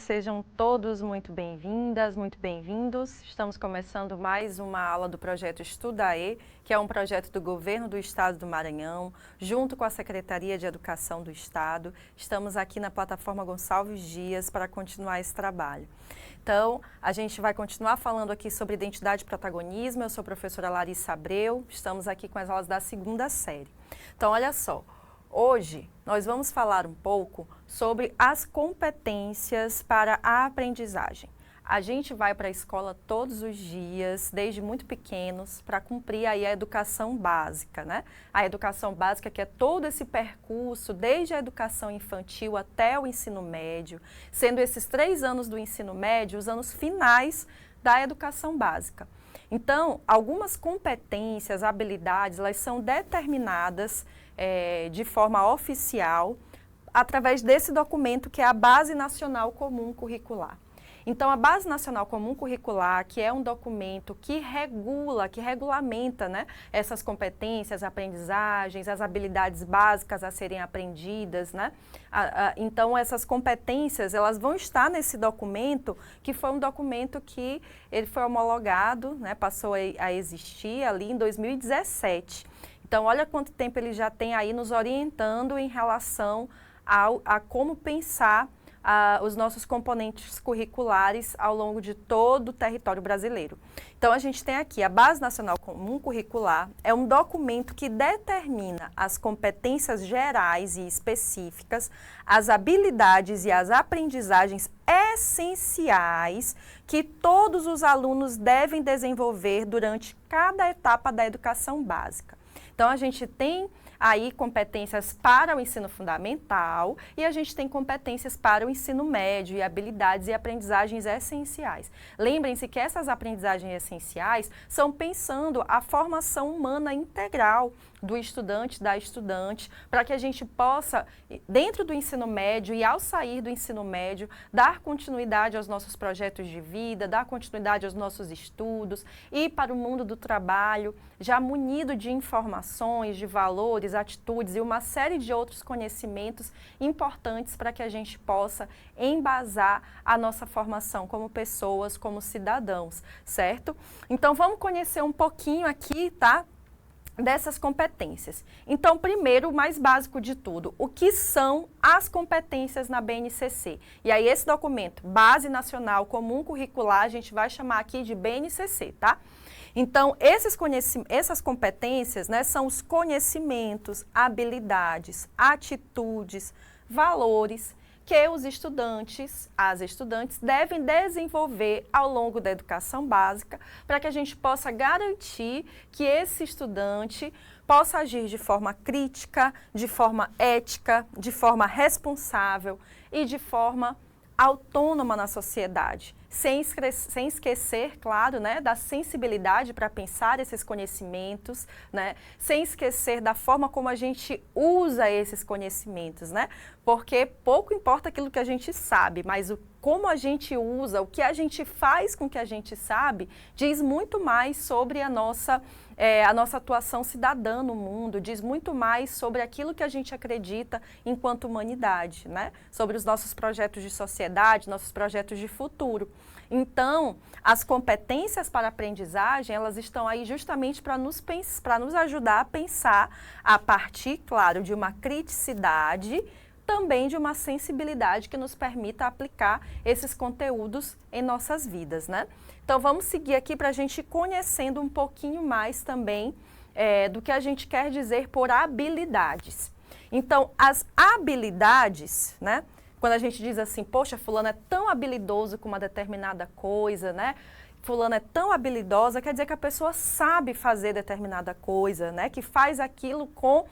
sejam todos muito bem-vindas, muito bem-vindos. Estamos começando mais uma aula do projeto Estudaê, que é um projeto do Governo do Estado do Maranhão, junto com a Secretaria de Educação do Estado. Estamos aqui na plataforma Gonçalves Dias para continuar esse trabalho. Então, a gente vai continuar falando aqui sobre identidade e protagonismo. Eu sou a professora Larissa Abreu, estamos aqui com as aulas da segunda série. Então, olha só. Hoje, nós vamos falar um pouco sobre as competências para a aprendizagem. A gente vai para a escola todos os dias, desde muito pequenos, para cumprir aí a educação básica, né? A educação básica que é todo esse percurso, desde a educação infantil até o ensino médio, sendo esses 3 anos do ensino médio os anos finais da educação básica. Então, algumas competências, habilidades, elas são determinadas de forma oficial através desse documento que é a Base Nacional Comum Curricular. Então, a Base Nacional Comum Curricular, que é um documento que regulamenta, né, essas competências, aprendizagens, as habilidades básicas a serem aprendidas, né? Então, essas competências, elas vão estar nesse documento, que foi um documento que ele foi homologado, né, passou a existir ali em 2017. Então, olha quanto tempo ele já tem aí nos orientando em relação a como pensar os nossos componentes curriculares ao longo de todo o território brasileiro. Então, a gente tem aqui a Base Nacional Comum Curricular, é um documento que determina as competências gerais e específicas, as habilidades e as aprendizagens essenciais que todos os alunos devem desenvolver durante cada etapa da educação básica. Então, a gente tem aí competências para o ensino fundamental e a gente tem competências para o ensino médio e habilidades e aprendizagens essenciais. Lembrem-se que essas aprendizagens essenciais são pensando a formação humana integral do estudante, da estudante, para que a gente possa, dentro do ensino médio e ao sair do ensino médio, dar continuidade aos nossos projetos de vida, dar continuidade aos nossos estudos, ir para o mundo do trabalho, já munido de informações, de valores, atitudes e uma série de outros conhecimentos importantes para que a gente possa embasar a nossa formação como pessoas, como cidadãos, certo? Então, vamos conhecer um pouquinho aqui, tá? Dessas competências. Então, primeiro, o mais básico de tudo, o que são as competências na BNCC? E aí, esse documento, Base Nacional Comum Curricular, a gente vai chamar aqui de BNCC, tá? Então, essas competências, né, são os conhecimentos, habilidades, atitudes, valores que os estudantes, as estudantes, devem desenvolver ao longo da educação básica para que a gente possa garantir que esse estudante possa agir de forma crítica, de forma ética, de forma responsável e de forma autônoma na sociedade, sem esquecer, claro, né, da sensibilidade para pensar esses conhecimentos, né, sem esquecer da forma como a gente usa esses conhecimentos, né, porque pouco importa aquilo que a gente sabe, mas como a gente usa, o que a gente faz com o que a gente sabe, diz muito mais sobre a nossa atuação cidadã no mundo, diz muito mais sobre aquilo que a gente acredita enquanto humanidade, né? Sobre os nossos projetos de sociedade, nossos projetos de futuro. Então, as competências para a aprendizagem, elas estão aí justamente para nos ajudar a pensar a partir, claro, de uma criticidade, também de uma sensibilidade que nos permita aplicar esses conteúdos em nossas vidas, né? Então, vamos seguir aqui para a gente ir conhecendo um pouquinho mais também do que a gente quer dizer por habilidades. Então, as habilidades, né? Quando a gente diz assim, poxa, fulano é tão habilidoso com uma determinada coisa, né? Fulano é tão habilidosa, quer dizer que a pessoa sabe fazer determinada coisa, né? Que faz aquilo com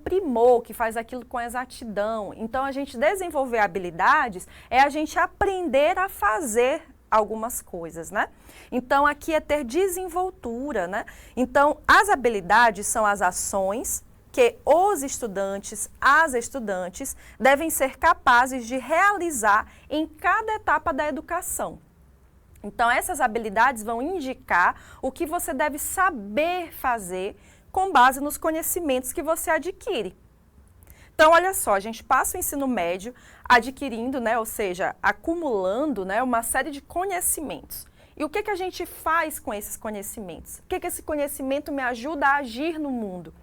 primor, que faz aquilo com exatidão. Então, a gente desenvolver habilidades é a gente aprender a fazer algumas coisas, né? Então, aqui é ter desenvoltura, né? Então, as habilidades são as ações que os estudantes, as estudantes, devem ser capazes de realizar em cada etapa da educação. Então, essas habilidades vão indicar o que você deve saber fazer com base nos conhecimentos que você adquire. Então, olha só, a gente passa o ensino médio, adquirindo, né, ou seja, acumulando, né, uma série de conhecimentos. E o que que a gente faz com esses conhecimentos? O que que esse conhecimento me ajuda a agir no mundo?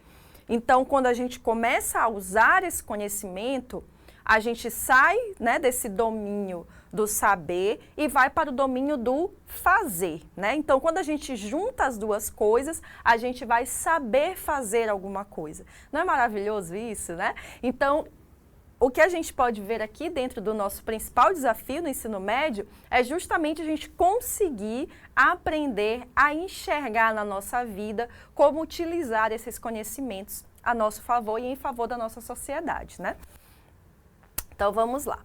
Então, quando a gente começa a usar esse conhecimento, a gente sai, né, desse domínio do saber e vai para o domínio do fazer, né? Então, quando a gente junta as duas coisas, a gente vai saber fazer alguma coisa. Não é maravilhoso isso, né? Então, o que a gente pode ver aqui dentro do nosso principal desafio no ensino médio é justamente a gente conseguir aprender a enxergar na nossa vida como utilizar esses conhecimentos a nosso favor e em favor da nossa sociedade, né? Então, vamos lá.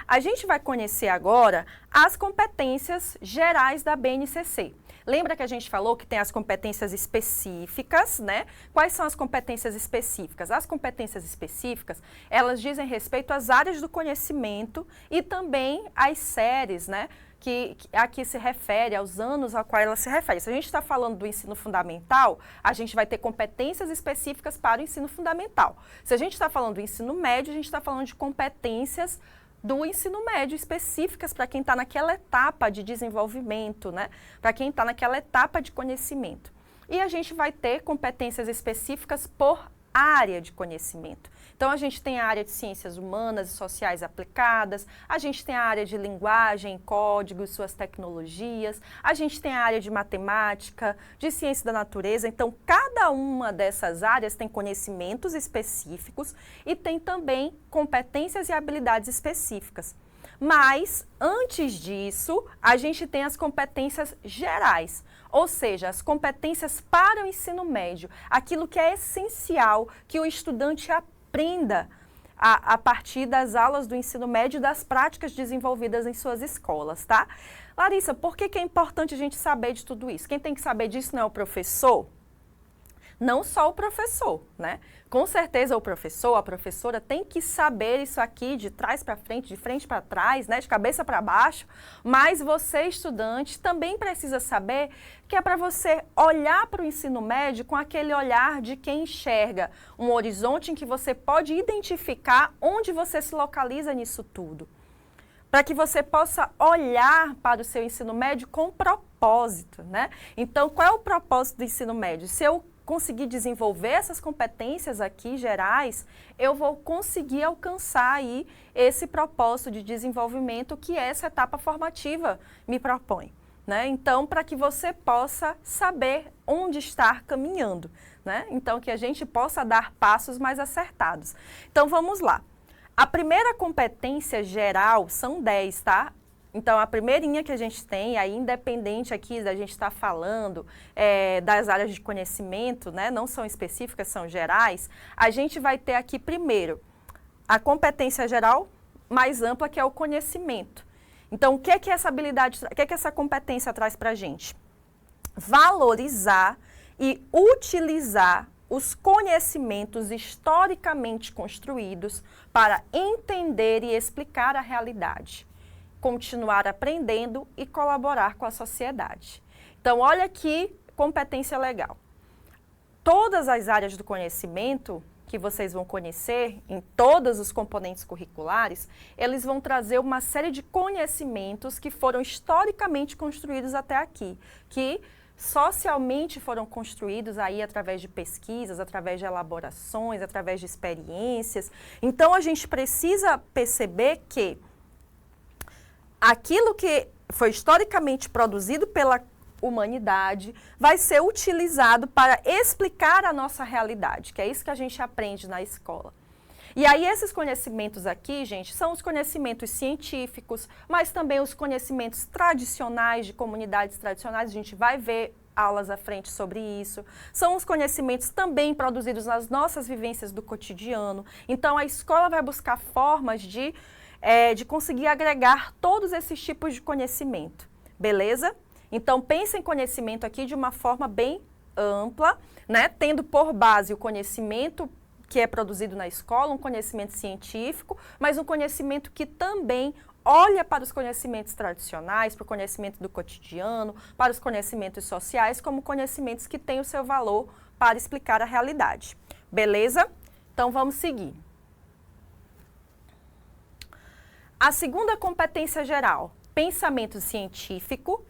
A gente vai conhecer agora as competências gerais da BNCC. Lembra que a gente falou que tem as competências específicas, né? Quais são as competências específicas? As competências específicas, elas dizem respeito às áreas do conhecimento e também às séries, né? Que aqui se refere aos anos a qual ela se refere. Se a gente está falando do ensino fundamental, a gente vai ter competências específicas para o ensino fundamental. Se a gente está falando do ensino médio, a gente está falando de competências do ensino médio específicas para quem está naquela etapa de desenvolvimento, né? Para quem está naquela etapa de conhecimento. E a gente vai ter competências específicas por área de conhecimento. Então, a gente tem a área de ciências humanas e sociais aplicadas, a gente tem a área de linguagem, código e suas tecnologias, a gente tem a área de matemática, de ciência da natureza. Então, cada uma dessas áreas tem conhecimentos específicos e tem também competências e habilidades específicas. Mas, antes disso, a gente tem as competências gerais, ou seja, as competências para o ensino médio, aquilo que é essencial que o estudante aprenda a partir das aulas do ensino médio e das práticas desenvolvidas em suas escolas, tá? Larissa, por que é importante a gente saber de tudo isso? Quem tem que saber disso não é o professor? Não só o professor, né? Com certeza o professor, a professora tem que saber isso aqui de trás para frente, de frente para trás, né? De cabeça para baixo, mas você, estudante, também precisa saber que é para você olhar para o ensino médio com aquele olhar de quem enxerga um horizonte em que você pode identificar onde você se localiza nisso tudo. Para que você possa olhar para o seu ensino médio com propósito, né? Então, qual é o propósito do ensino médio? Se eu conseguir desenvolver essas competências aqui gerais, eu vou conseguir alcançar aí esse propósito de desenvolvimento que essa etapa formativa me propõe, né? Então, para que você possa saber onde estar caminhando, né? Então, que a gente possa dar passos mais acertados. Então, vamos lá. A primeira competência geral são 10, tá? Então, a primeirinha que a gente tem, aí independente aqui da gente estar falando das áreas de conhecimento, né, não são específicas, são gerais, a gente vai ter aqui primeiro a competência geral mais ampla, que é o conhecimento. Então, o que é que essa habilidade, o que é que essa competência traz para a gente? Valorizar e utilizar os conhecimentos historicamente construídos para entender e explicar a realidade, continuar aprendendo e colaborar com a sociedade. Então, olha que competência legal. Todas as áreas do conhecimento que vocês vão conhecer, em todos os componentes curriculares, eles vão trazer uma série de conhecimentos que foram historicamente construídos até aqui, que socialmente foram construídos aí através de pesquisas, através de elaborações, através de experiências. Então, a gente precisa perceber que aquilo que foi historicamente produzido pela humanidade vai ser utilizado para explicar a nossa realidade, que é isso que a gente aprende na escola. E aí esses conhecimentos aqui, gente, são os conhecimentos científicos, mas também os conhecimentos tradicionais de comunidades tradicionais, a gente vai ver aulas à frente sobre isso. São os conhecimentos também produzidos nas nossas vivências do cotidiano. Então a escola vai buscar formas de conseguir agregar todos esses tipos de conhecimento, beleza? Então, pense em conhecimento aqui de uma forma bem ampla, né? Tendo por base o conhecimento que é produzido na escola, um conhecimento científico, mas um conhecimento que também olha para os conhecimentos tradicionais, para o conhecimento do cotidiano, para os conhecimentos sociais, como conhecimentos que têm o seu valor para explicar a realidade, beleza? Então, vamos seguir. A segunda competência geral, pensamento científico,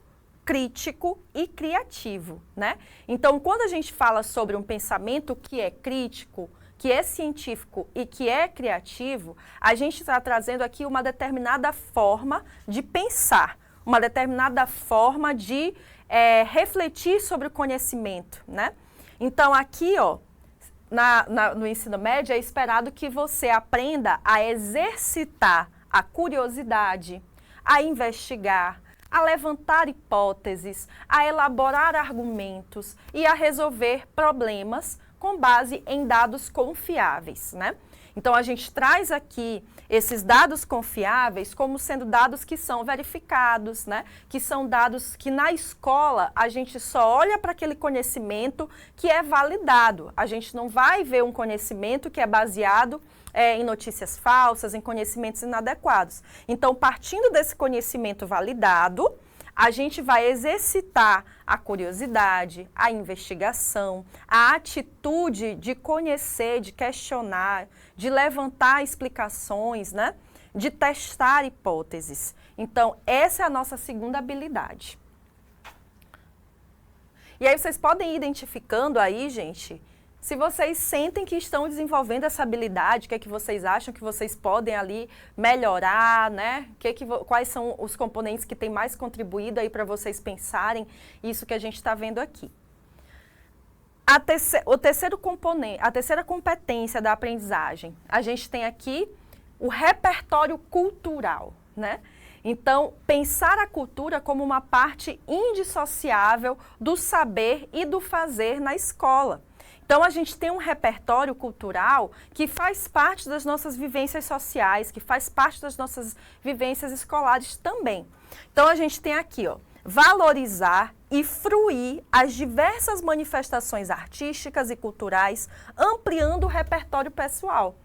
crítico e criativo, né? Então, quando a gente fala sobre um pensamento que é crítico, que é científico e que é criativo, a gente está trazendo aqui uma determinada forma de pensar, uma determinada forma de refletir sobre o conhecimento, né? Então, aqui, ó, no ensino médio, é esperado que você aprenda a exercitar a curiosidade, a investigar, a levantar hipóteses, a elaborar argumentos e a resolver problemas com base em dados confiáveis, né? Então, a gente traz aqui esses dados confiáveis como sendo dados que são verificados, né? Que são dados que na escola a gente só olha para aquele conhecimento que é validado. A gente não vai ver um conhecimento que é baseado em notícias falsas, em conhecimentos inadequados. Então, partindo desse conhecimento validado, a gente vai exercitar a curiosidade, a investigação, a atitude de conhecer, de questionar, de levantar explicações, né? De testar hipóteses. Então, essa é a nossa segunda habilidade. E aí vocês podem ir identificando aí, gente, se vocês sentem que estão desenvolvendo essa habilidade, o que é que vocês acham que vocês podem ali melhorar, né? Quais são os componentes que têm mais contribuído aí para vocês pensarem isso que a gente está vendo aqui. O terceiro componente, a terceira competência da aprendizagem, a gente tem aqui o repertório cultural, né? Então, pensar a cultura como uma parte indissociável do saber e do fazer na escola. Então, a gente tem um repertório cultural que faz parte das nossas vivências sociais, que faz parte das nossas vivências escolares também. Então, a gente tem aqui, ó, valorizar e fruir as diversas manifestações artísticas e culturais, ampliando o repertório pessoal.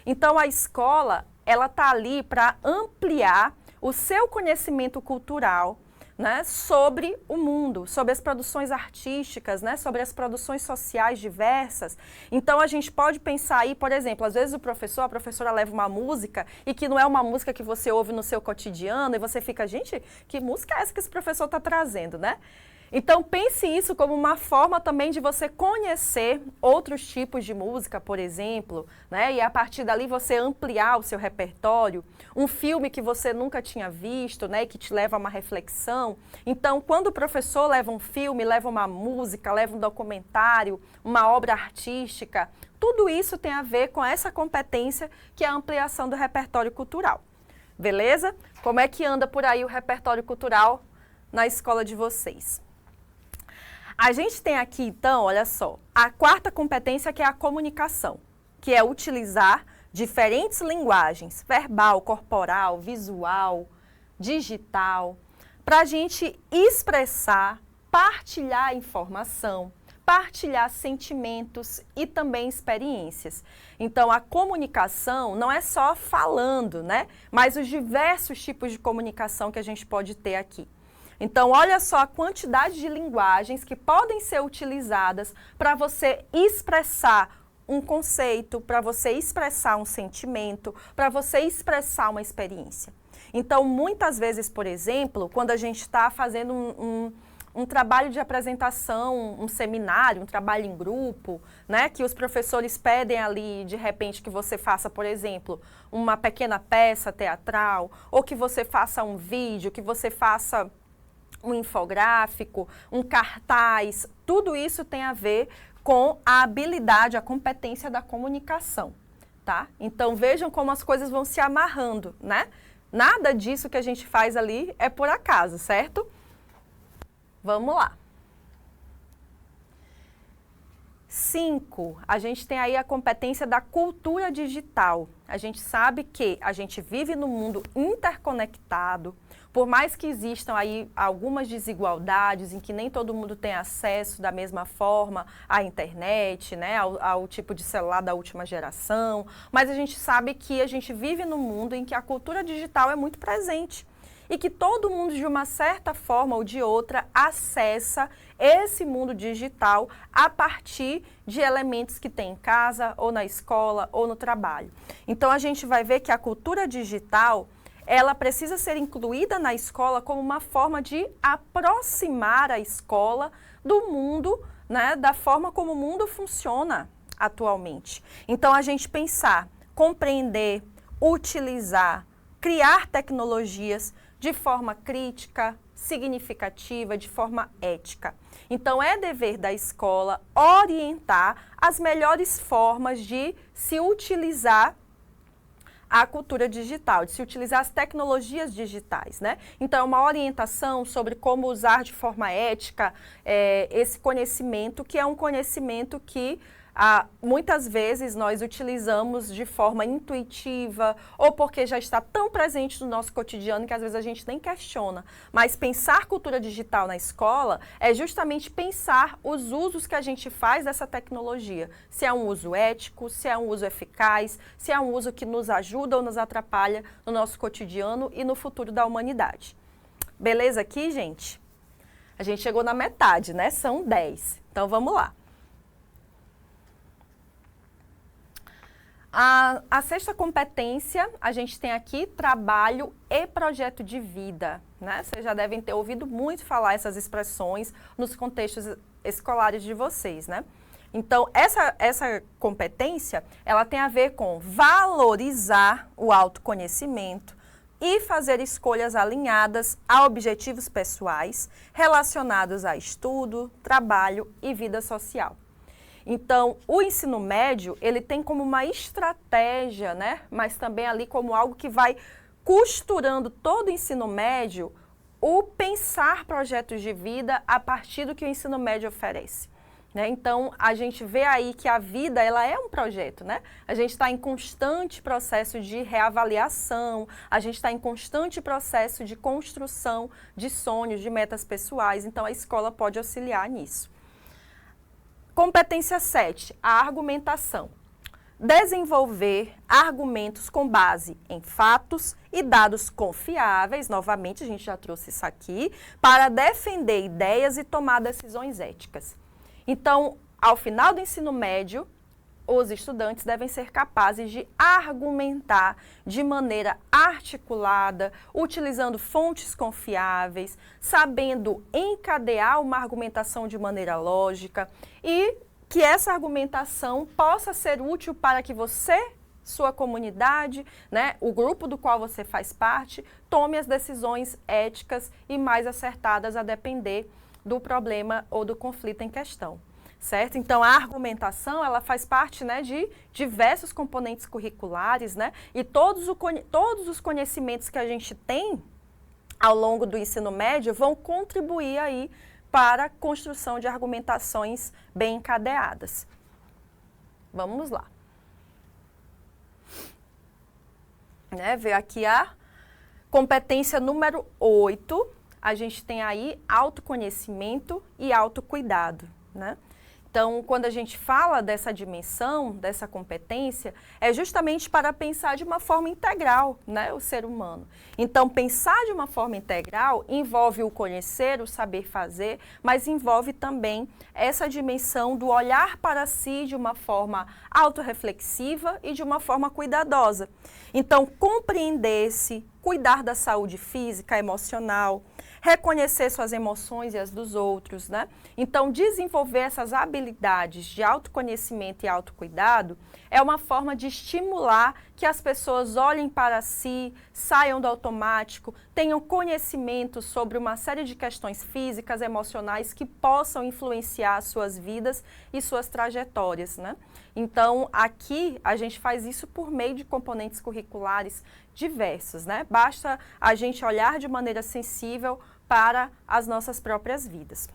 Então, a escola, ela está ali para ampliar o seu conhecimento cultural, né, sobre o mundo, sobre as produções artísticas, né, sobre as produções sociais diversas. Então, a gente pode pensar aí, por exemplo, às vezes a professora leva uma música e que não é uma música que você ouve no seu cotidiano e você fica, gente, que música é essa que esse professor está trazendo, né? Então, pense isso como uma forma também de você conhecer outros tipos de música, por exemplo, né? E a partir dali você ampliar o seu repertório, um filme que você nunca tinha visto, né? E que te leva a uma reflexão. Então, quando o professor leva um filme, leva uma música, leva um documentário, uma obra artística, tudo isso tem a ver com essa competência que é a ampliação do repertório cultural. Beleza? Como é que anda por aí o repertório cultural na escola de vocês? A gente tem aqui, então, olha só, a quarta competência que é a comunicação, que é utilizar diferentes linguagens, verbal, corporal, visual, digital, para a gente expressar, partilhar informação, partilhar sentimentos e também experiências. Então, a comunicação não é só falando, né? Mas os diversos tipos de comunicação que a gente pode ter aqui. Então, olha só a quantidade de linguagens que podem ser utilizadas para você expressar um conceito, para você expressar um sentimento, para você expressar uma experiência. Então, muitas vezes, por exemplo, quando a gente está fazendo um trabalho de apresentação, um seminário, um trabalho em grupo, né, que os professores pedem ali, de repente, que você faça, por exemplo, uma pequena peça teatral, ou que você faça um vídeo, que você faça um infográfico, um cartaz, tudo isso tem a ver com a habilidade, a competência da comunicação, tá? Então, vejam como as coisas vão se amarrando, né? Nada disso que a gente faz ali é por acaso, certo? Vamos lá. 5, a gente tem aí a competência da cultura digital. A gente sabe que a gente vive num mundo interconectado, por mais que existam aí algumas desigualdades em que nem todo mundo tem acesso da mesma forma à internet, né, ao tipo de celular da última geração, mas a gente sabe que a gente vive num mundo em que a cultura digital é muito presente e que todo mundo, de uma certa forma ou de outra, acessa esse mundo digital a partir de elementos que tem em casa, ou na escola, ou no trabalho. Então, a gente vai ver que a cultura digital ela precisa ser incluída na escola como uma forma de aproximar a escola do mundo, né, da forma como o mundo funciona atualmente. Então, a gente pensar, compreender, utilizar, criar tecnologias de forma crítica, significativa, de forma ética. Então, é dever da escola orientar as melhores formas de se utilizar a cultura digital, de se utilizar as tecnologias digitais, né? Então, é uma orientação sobre como usar de forma ética esse conhecimento, que é um conhecimento que muitas vezes nós utilizamos de forma intuitiva ou porque já está tão presente no nosso cotidiano que às vezes a gente nem questiona. Mas pensar cultura digital na escola é justamente pensar os usos que a gente faz dessa tecnologia. Se é um uso ético, se é um uso eficaz, se é um uso que nos ajuda ou nos atrapalha no nosso cotidiano e no futuro da humanidade. Beleza aqui, gente? A gente chegou na metade, né? São 10. Então, vamos lá. A sexta competência, a gente tem aqui trabalho e projeto de vida, né? Vocês já devem ter ouvido muito falar essas expressões nos contextos escolares de vocês, né? Então, essa competência, ela tem a ver com valorizar o autoconhecimento e fazer escolhas alinhadas a objetivos pessoais relacionados a estudo, trabalho e vida social. Então, o ensino médio, ele tem como uma estratégia, né? Mas também ali como algo que vai costurando todo o ensino médio, o pensar projetos de vida a partir do que o ensino médio oferece. Né? Então, a gente vê aí que a vida, ela é um projeto, né? A gente está em constante processo de reavaliação, a gente está em constante processo de construção de sonhos, de metas pessoais, então a escola pode auxiliar nisso. Competência 7, a argumentação. Desenvolver argumentos com base em fatos e dados confiáveis, novamente a gente já trouxe isso aqui, para defender ideias e tomar decisões éticas. Então, ao final do ensino médio, os estudantes devem ser capazes de argumentar de maneira articulada, utilizando fontes confiáveis, sabendo encadear uma argumentação de maneira lógica e que essa argumentação possa ser útil para que você, sua comunidade, né, o grupo do qual você faz parte, tome as decisões éticas e mais acertadas a depender do problema ou do conflito em questão. Certo? Então, a argumentação, ela faz parte, né, de diversos componentes curriculares, né, e todos os conhecimentos que a gente tem ao longo do ensino médio vão contribuir aí para a construção de argumentações bem encadeadas. Vamos lá. Né, ver aqui a competência número 8, a gente tem aí autoconhecimento e autocuidado, né? Então, quando a gente fala dessa dimensão, dessa competência, é justamente para pensar de uma forma integral, né, o ser humano. Então, pensar de uma forma integral envolve o conhecer, o saber fazer, mas envolve também essa dimensão do olhar para si de uma forma autorreflexiva e de uma forma cuidadosa. Então, compreender-se, cuidar da saúde física, emocional, reconhecer suas emoções e as dos outros, né? Então, desenvolver essas habilidades de autoconhecimento e autocuidado é uma forma de estimular que as pessoas olhem para si, saiam do automático, tenham conhecimento sobre uma série de questões físicas, emocionais que possam influenciar suas vidas e suas trajetórias, né? Então, aqui a gente faz isso por meio de componentes curriculares diversos, né? Basta a gente olhar de maneira sensível para as nossas próprias vidas.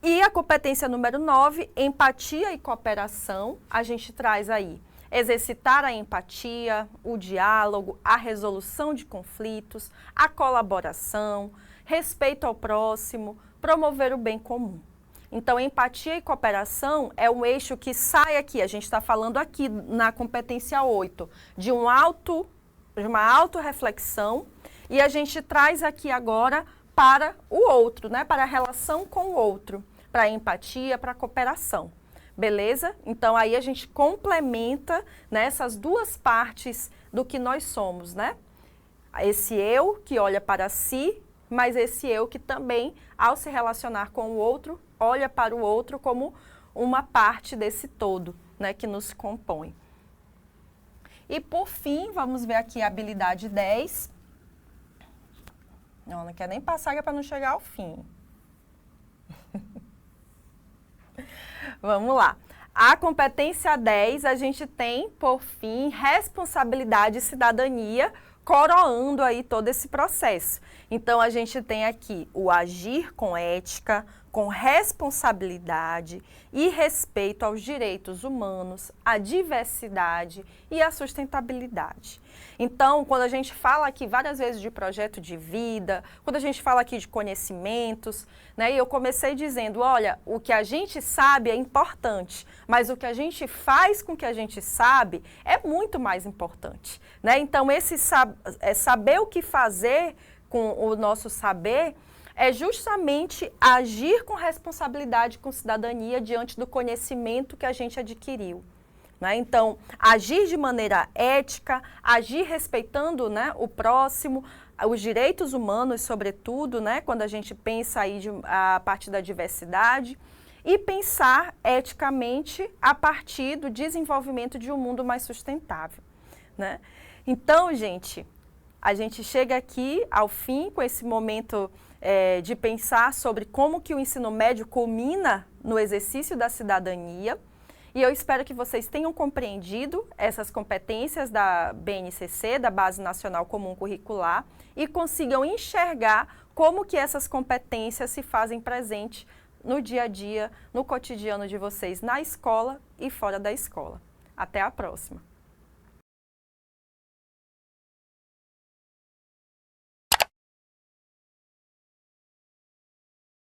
E a competência número 9, empatia e cooperação, a gente traz aí exercitar a empatia, o diálogo, a resolução de conflitos, a colaboração, respeito ao próximo, promover o bem comum. Então, empatia e cooperação é um eixo que sai aqui, a gente está falando aqui na competência 8, de uma autorreflexão, e a gente traz aqui agora para o outro, né? Para a relação com o outro, para a empatia, para a cooperação. Beleza? Então, aí a gente complementa, né, essas duas partes do que nós somos, né? esse eu que olha para si, mas esse eu que também, ao se relacionar com o outro, olha para o outro como uma parte desse todo, né, que nos compõe. E por fim, vamos ver aqui a habilidade 10. Não quer nem passar para não chegar ao fim. Vamos lá. A competência 10, a gente tem, por fim, responsabilidade e cidadania, coroando aí todo esse processo. Então, a gente tem aqui o agir com ética, com responsabilidade e respeito aos direitos humanos, à diversidade e à sustentabilidade. Então, quando a gente fala aqui várias vezes de projeto de vida, quando a gente fala aqui de conhecimentos, né, e eu comecei dizendo, olha, o que a gente sabe é importante, mas o que a gente faz com o que a gente sabe é muito mais importante, né? Então, esse saber o que fazer com o nosso saber é justamente agir com responsabilidade, com cidadania diante do conhecimento que a gente adquiriu. Né? Então, agir de maneira ética, agir respeitando, né, o próximo, os direitos humanos, sobretudo, né, quando a gente pensa aí a partir da diversidade, e pensar eticamente a partir do desenvolvimento de um mundo mais sustentável. Né? Então, gente, a gente chega aqui ao fim com esse momento de pensar sobre como que o ensino médio culmina no exercício da cidadania. E eu espero que vocês tenham compreendido essas competências da BNCC, da Base Nacional Comum Curricular, e consigam enxergar como que essas competências se fazem presente no dia a dia, no cotidiano de vocês, na escola e fora da escola. Até a próxima!